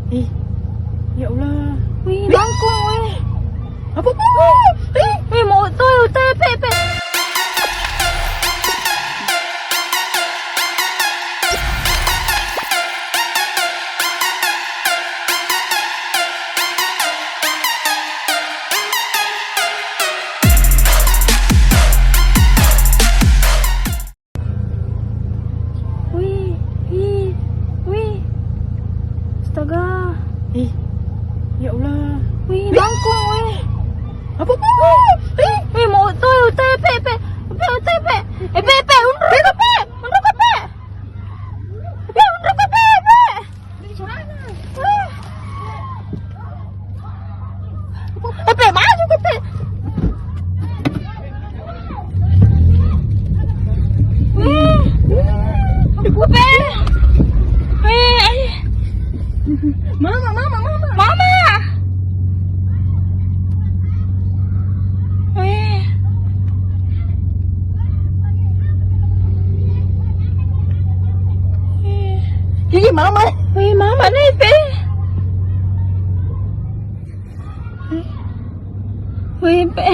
Ih, ya Allah. Wih, bangkung, wih. Apa? Wih, mau tuh, tepe. Wih. Astaga. Ih, ya Allah. Wih, bangkung, wih. Apa? Wih, mau tuh, tepe. Undur kape. Tepe, maju tepe. Wih, Mama. Wih. Ih, mama. Wih, mama nih, Pe. Wih, Pe.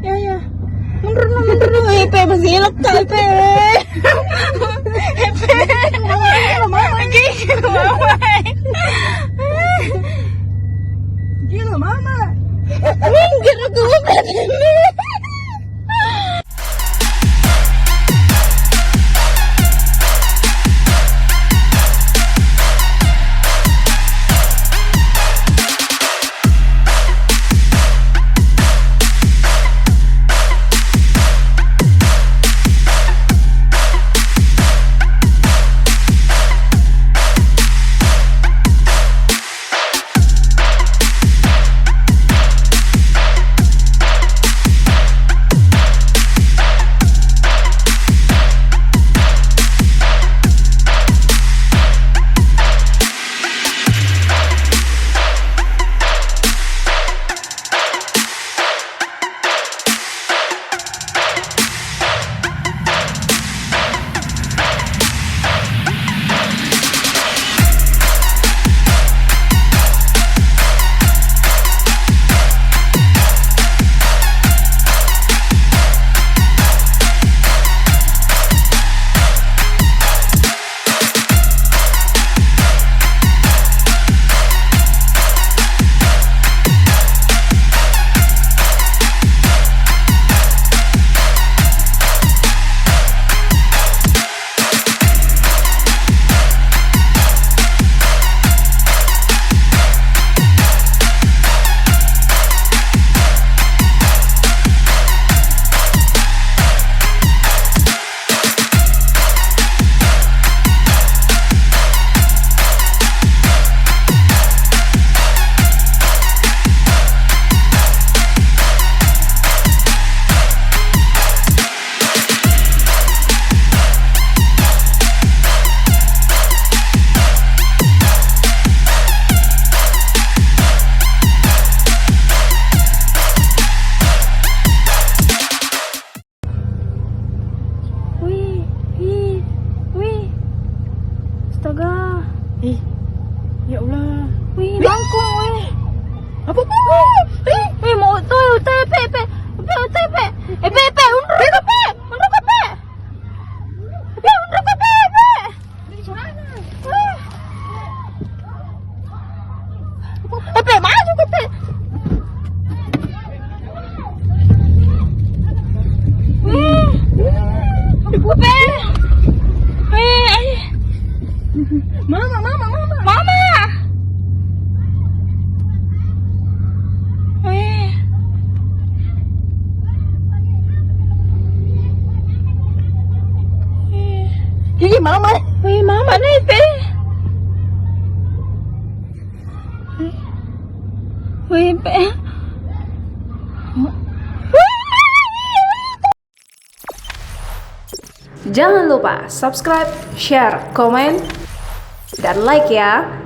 Ya. Mundur dulu, Pe. Masih elok kali, Pe. Gila, mama. Minggir aku, Pe. Astaga. Ih, ya Allah. Wih, bangkung, wih. Apa? Wih, mau tuh, tepe. Undur kape. Tepe, maju tepe. Wih, Mama. Wih. Ih, mama. Wih, mama nih, Pe. Wih, Pe. Jangan lupa subscribe, share, komen, dan like ya.